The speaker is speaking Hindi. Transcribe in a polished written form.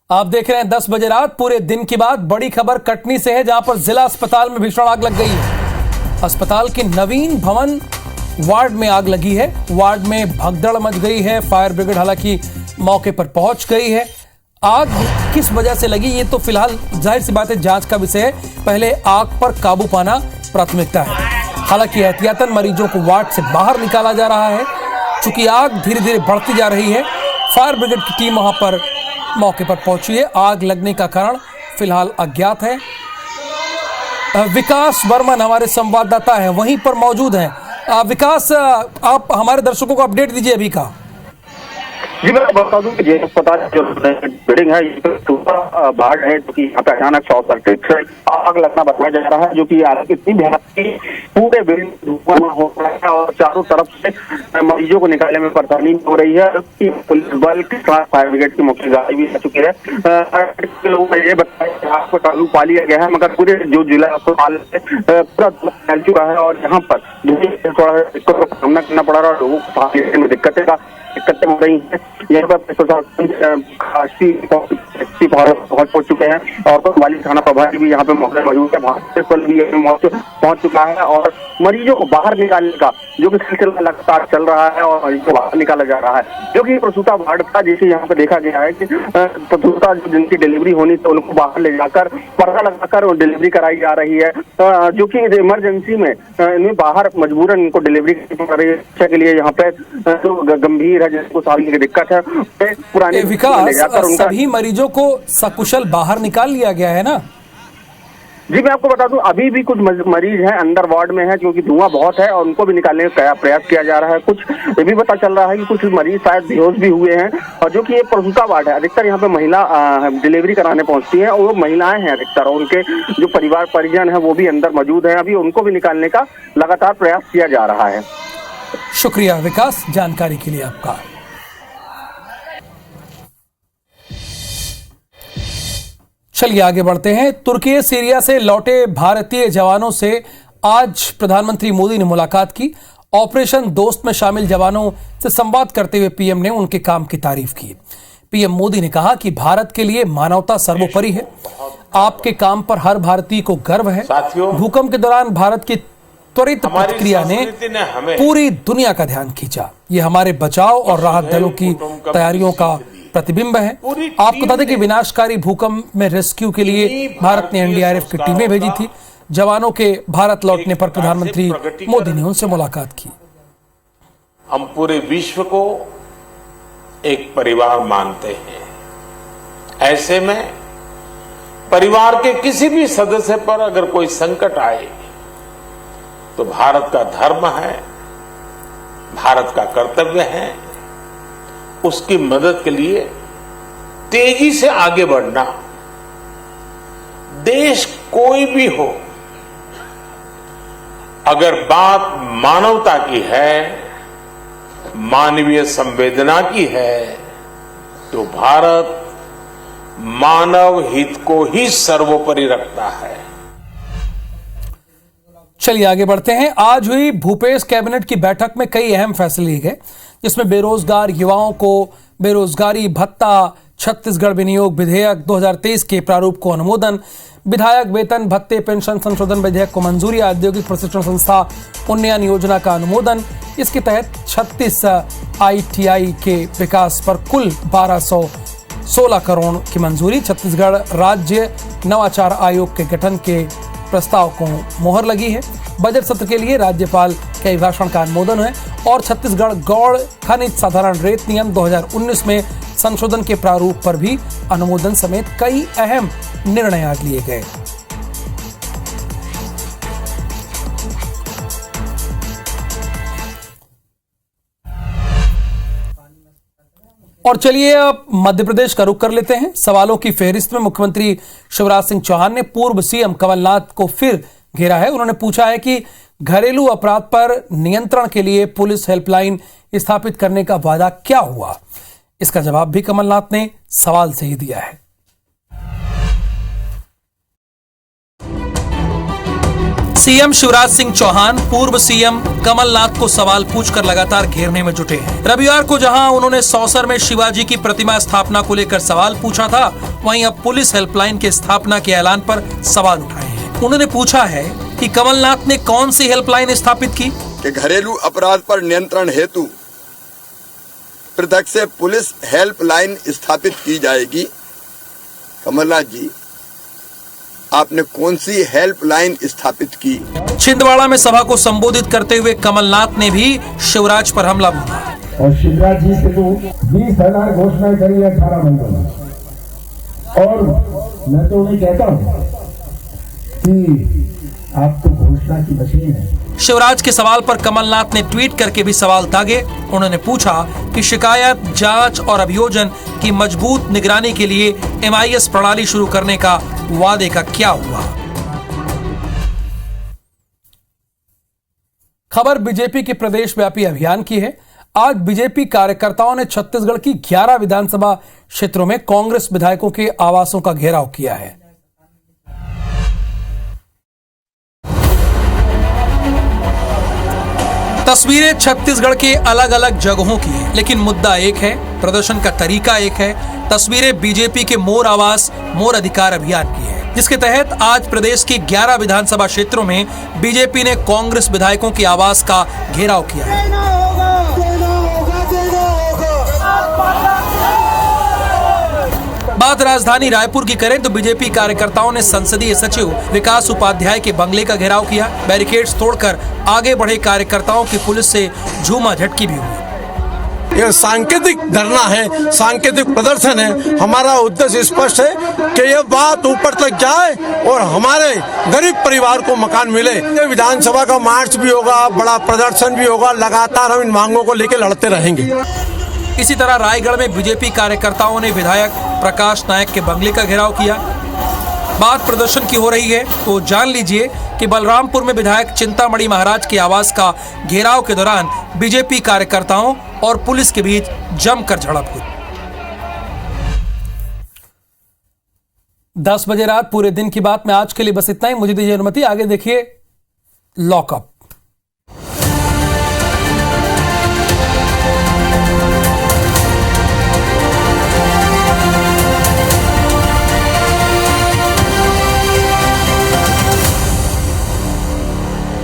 आप देख रहे हैं 10 बजे रात। पूरे दिन की बात बड़ी खबर कटनी से है, जहां पर जिला अस्पताल में भीषण आग लग गई है। अस्पताल के नवीन भवन वार्ड में आग लगी है। वार्ड में भगदड़ मच गई है। फायर ब्रिगेड हालांकि मौके पर पहुंच गई है। आग किस वजह से लगी ये तो फिलहाल जाहिर सी बात है जांच का विषय है। पहले आग पर काबू पाना प्राथमिकता है। हालांकि एहतियातन मरीजों को वार्ड से बाहर निकाला जा रहा है। चूंकि आग धीरे धीरे बढ़ती जा रही है, फायर ब्रिगेड की टीम वहां पर मौके पर पहुंची है। आग लगने का कारण फिलहाल अज्ञात है। विकास बर्मन हमारे संवाददाता हैं, वहीं पर मौजूद हैं। विकास, आप हमारे दर्शकों को अपडेट दीजिए अभी का। जी मैं बता दूं कि जे अस्पताल जो बिल्डिंग है भाग है, जो कि यहाँ पे अचानक शॉर्ट सर्किट से आग लगना बताया जा रहा है, जो कि आग इतनी भयानक की पूरे बिल्डिंग हो रहा है और चारों तरफ से मरीजों को निकालने में परेशानी हो रही है। पुलिस बल के साथ फायर ब्रिगेड की मुख्य गाड़ी भी आ चुकी है। लोगों ने ये बताया आग को काबू पा लिया गया है, मगर पूरे जो जिला अस्पताल पूरा फैल चुका है और यहाँ पर थोड़ा दिक्कत का सामना करना पड़ रहा है। लोगों को सांस लेने में दिक्कतें हो रही हैं। यहाँ पर पहुंच चुके हैं और कोतवाली थाना प्रभारी भी यहाँ पे मौके मौजूद है। पुलिस भी पहुंच चुका है और मरीजों को बाहर निकालने का जो कि सिलसिला लगातार चल रहा है और मरीजों को बाहर निकाला जा रहा है। जो कि प्रसूता वार्ड का जैसे यहाँ पे देखा गया है कि प्रसूता जिनकी डिलीवरी होनी थी उनको बाहर ले जाकर पर्दा लगाकर डिलीवरी कराई जा रही है। जो कि इमरजेंसी में इन्हें बाहर मजबूरन इनको डिलीवरी के लिए यहाँ पे जो गंभीर है, जिसको सांस की दिक्कत है, पुराने विकास सभी मरीजों को सकुशल बाहर निकाल लिया गया है ना? जी मैं आपको बता दूं अभी भी कुछ मरीज हैं अंदर वार्ड में हैं, क्योंकि धुआं बहुत है और उनको भी निकालने का प्रयास किया जा रहा है। कुछ ये भी पता चल रहा है कि कुछ मरीज शायद बेहोश भी हुए हैं। और जो कि ये प्रसूता वार्ड है, अधिकतर यहाँ पे महिला डिलीवरी कराने पहुंचती हैं और वो महिलाएं हैं अधिकतर, और उनके जो परिवार परिजन है वो भी अंदर मौजूद है। अभी उनको भी निकालने का लगातार प्रयास किया जा रहा है। शुक्रिया विकास, जानकारी के लिए आपका। चलिए आगे बढ़ते हैं। तुर्की सीरिया से लौटे भारतीय जवानों से आज प्रधानमंत्री मोदी ने मुलाकात की। ऑपरेशन दोस्त में शामिल जवानों से संवाद करते हुए पीएम ने उनके काम की तारीफ की। पीएम मोदी ने कहा कि भारत के लिए मानवता सर्वोपरि है। आपके काम पर हर भारतीय को गर्व है। भूकंप के दौरान भारत की त्वरित प्रतिक्रिया ने पूरी दुनिया का ध्यान खींचा। ये हमारे बचाव और राहत दलों की तैयारियों का प्रतिबिंब है। आपको बता दें कि विनाशकारी भूकंप में रेस्क्यू के लिए भारत ने एनडीआरएफ की टीमें भेजी थी। जवानों के भारत लौटने पर प्रधानमंत्री मोदी ने उनसे मुलाकात की। हम पूरे विश्व को एक परिवार मानते हैं। ऐसे में परिवार के किसी भी सदस्य पर अगर कोई संकट आए तो भारत का धर्म है, भारत का कर्तव्य है उसकी मदद के लिए तेजी से आगे बढ़ना। देश कोई भी हो, अगर बात मानवता की है, मानवीय संवेदना की है, तो भारत मानव हित को ही सर्वोपरि रखता है। चलिए आगे बढ़ते हैं। आज हुई भूपेश कैबिनेट की बैठक में कई अहम फैसले लिए गए, जिसमें बेरोजगार युवाओं को बेरोजगारी भत्ता, छत्तीसगढ़ विनियोग विधेयक 2023 के प्रारूप को अनुमोदन, विधायक वेतन भत्ते पेंशन संशोधन विधेयक को मंजूरी, औद्योगिक प्रशिक्षण संस्था उन्नयन योजना का अनुमोदन। इसके तहत 36 ITI के विकास पर कुल 1216 करोड़ की मंजूरी। छत्तीसगढ़ राज्य नवाचार आयोग के गठन के प्रस्ताव को मोहर लगी है। बजट सत्र के लिए राज्यपाल के अभिभाषण का अनुमोदन है और छत्तीसगढ़ गौड़ खनिज साधारण रेत नियम 2019 में संशोधन के प्रारूप पर भी अनुमोदन समेत कई अहम निर्णय आज लिए गए। और चलिए अब मध्य प्रदेश का रुख कर लेते हैं। सवालों की फेहरिस्त में मुख्यमंत्री शिवराज सिंह चौहान ने पूर्व सीएम कमलनाथ को फिर घेरा है। उन्होंने पूछा है कि घरेलू अपराध पर नियंत्रण के लिए पुलिस हेल्पलाइन स्थापित करने का वादा क्या हुआ। इसका जवाब भी कमलनाथ ने सवाल से ही दिया है। सीएम शिवराज सिंह चौहान पूर्व सीएम कमलनाथ को सवाल पूछकर लगातार घेरने में जुटे हैं। रविवार को जहां उन्होंने सौसर में शिवाजी की प्रतिमा स्थापना को लेकर सवाल पूछा था, वहीं अब पुलिस हेल्पलाइन की स्थापना के ऐलान पर सवाल उठाए हैं। उन्होंने पूछा है कि कमलनाथ ने कौन सी हेल्पलाइन स्थापित की कि घरेलू अपराध पर नियंत्रण हेतु पृथक से पुलिस हेल्पलाइन स्थापित की जाएगी। कमलनाथ जी, आपने कौन सी हेल्पलाइन स्थापित की? छिंदवाड़ा में सभा को संबोधित करते हुए कमलनाथ ने भी शिवराज पर हमला बोला। और शिवराज जी से तो 20,000 घोषणाएं करी 18 महीनों में, और मैं तो उन्हें कहता हूँ कि आप तो घोषणा की मशीन है। शिवराज के सवाल पर कमलनाथ ने ट्वीट करके भी सवाल दागे। उन्होंने पूछा कि शिकायत, जांच और अभियोजन की मजबूत निगरानी के लिए MIS प्रणाली शुरू करने का वादे का क्या हुआ। खबर बीजेपी के प्रदेश व्यापी अभियान की है। आज बीजेपी कार्यकर्ताओं ने छत्तीसगढ़ की 11 विधानसभा क्षेत्रों में कांग्रेस विधायकों के आवासों का घेराव किया है। तस्वीरें छत्तीसगढ़ के अलग अलग जगहों की हैं, लेकिन मुद्दा एक है, प्रदर्शन का तरीका एक है। तस्वीरें बीजेपी के मोर आवास मोर अधिकार अभियान की है, जिसके तहत आज प्रदेश के 11 विधानसभा क्षेत्रों में बीजेपी ने कांग्रेस विधायकों के आवास का घेराव किया है। बात राजधानी रायपुर की करें तो बीजेपी कार्यकर्ताओं ने संसदीय सचिव विकास उपाध्याय के बंगले का घेराव किया। बैरिकेड्स तोड़कर आगे बढ़े कार्यकर्ताओं की पुलिस से झूमाझटकी भी हुई। यह सांकेतिक धरना है, सांकेतिक प्रदर्शन है। हमारा उद्देश्य स्पष्ट है कि यह बात ऊपर तक जाए और हमारे गरीब परिवार को मकान मिले। ये विधानसभा का मार्च भी होगा, बड़ा प्रदर्शन भी होगा। लगातार हम इन मांगों को लेकर लड़ते रहेंगे। इसी तरह रायगढ़ में बीजेपी कार्यकर्ताओं ने विधायक प्रकाश नायक के बंगले का घेराव किया। बात प्रदर्शन की हो रही है तो जान लीजिए कि बलरामपुर में विधायक चिंतामणि महाराज के आवास का घेराव के दौरान बीजेपी कार्यकर्ताओं और पुलिस के बीच जमकर झड़प हुई। 10 बजे रात पूरे दिन की बात में आज के लिए बस इतना ही। मुझे दीजिए अनुमति, आगे देखिए लॉकअप।